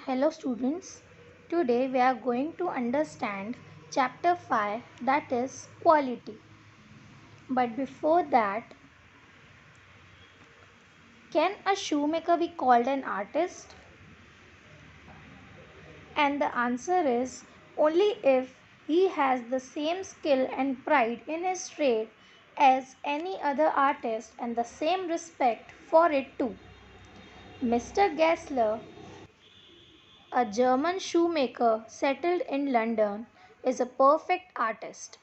Hello students, today we are going to understand chapter 5, that is quality. But before that, can a shoemaker be called an artist? And the answer is only if he has the same skill and pride in his trade as any other artist and the same respect for it too. Mr. Gessler, a German shoemaker settled in London, is a perfect artist.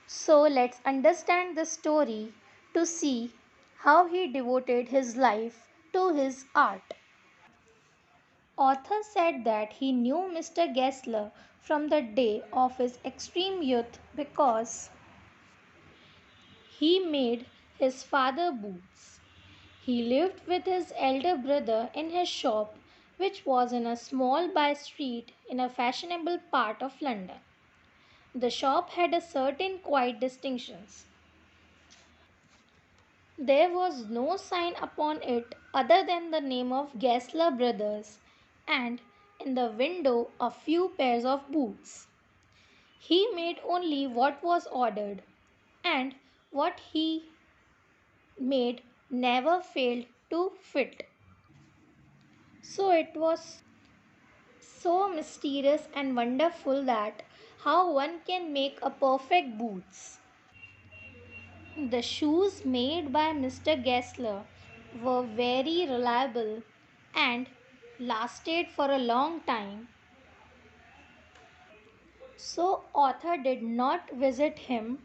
So let's understand the story to see how he devoted his life to his art. Author said that he knew Mr. Gessler from the day of his extreme youth because he made his father boots. He lived with his elder brother in his shop, which was in a small by street in a fashionable part of London. The shop had a certain quiet distinctions. There was no sign upon it other than the name of Gessler Brothers, and in the window a few pairs of boots. He made only what was ordered, and what he made never failed to fit. So it was so mysterious and wonderful that how one can make a perfect boots. The shoes made by Mr. Gessler were very reliable and lasted for a long time, so author did not visit him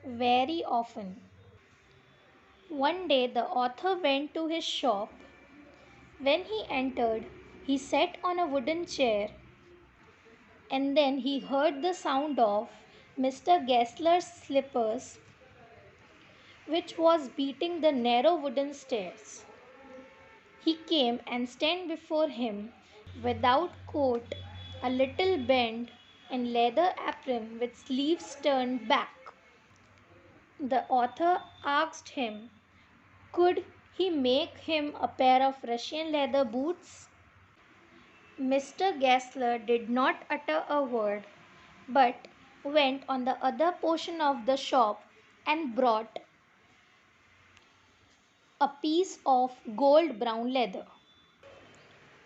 very often. One day the author went to his shop. When he entered, he sat on a wooden chair, and then he heard the sound of Mr. Gessler's slippers, which was beating the narrow wooden stairs. He came and stand before him without coat, a little bent, and leather apron with sleeves turned back. The author asked him, could he make him a pair of Russian leather boots? Mr. Gessler did not utter a word, but went on the other portion of the shop and brought a piece of gold brown leather.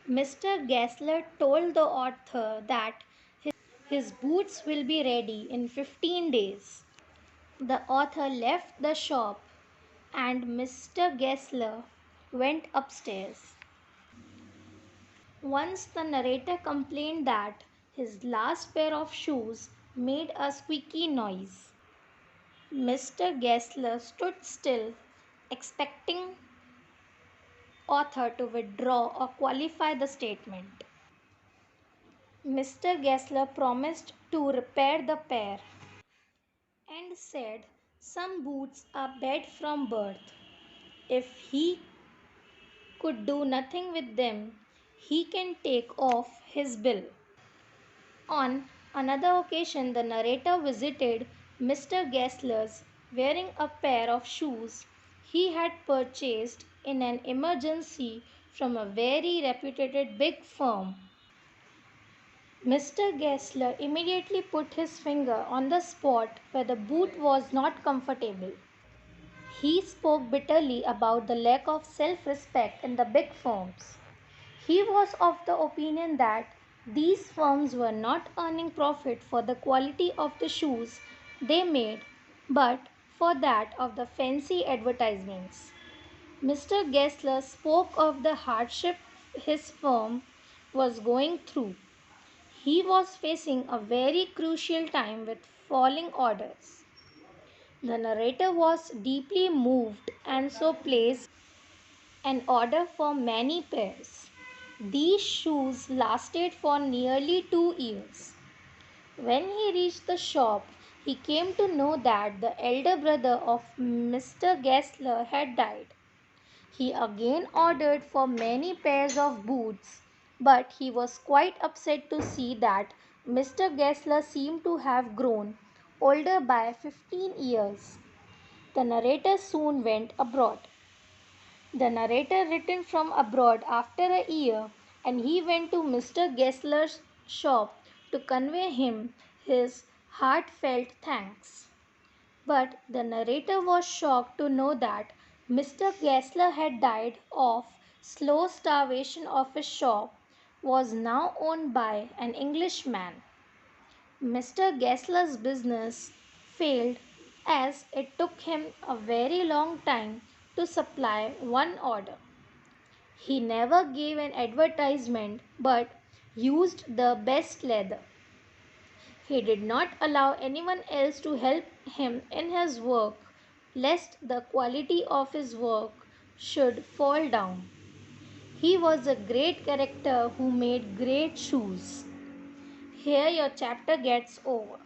Mr. Gessler told the author that his boots will be ready in 15 days. The author left the shop and Mr. Gessler went upstairs. Once the narrator complained that his last pair of shoes made a squeaky noise. Mr. Gessler stood still, expecting author to withdraw or qualify the statement. Mr. Gessler promised to repair the pair and said some boots are bad from birth. If he could do nothing with them, he can take off his bill. On another occasion, the narrator visited Mr. Gessler's wearing a pair of shoes he had purchased in an emergency from a very reputed big firm. Mr. Gessler immediately put his finger on the spot where the boot was not comfortable. He spoke bitterly about the lack of self-respect in the big firms. He was of the opinion that these firms were not earning profit for the quality of the shoes they made, but for that of the fancy advertisements. Mr. Gessler spoke of the hardship his firm was going through. He was facing a very crucial time with falling orders. The narrator was deeply moved and so placed an order for many pairs. These shoes lasted for nearly 2 years. When he reached the shop, he came to know that the elder brother of Mr. Gessler had died. He again ordered for many pairs of boots, but he was quite upset to see that Mr. Gessler seemed to have grown older by 15 years. The narrator soon went abroad. The narrator returned from abroad after a year, and he went to Mr. Gessler's shop to convey him his heartfelt thanks. But the narrator was shocked to know that Mr. Gessler had died of slow starvation of his shop was now owned by an Englishman. Mr. Gessler's business failed as it took him a very long time to supply one order. He never gave an advertisement but used the best leather. He did not allow anyone else to help him in his work, lest the quality of his work should fall down. He was a great character who made great shoes. Here your chapter gets over.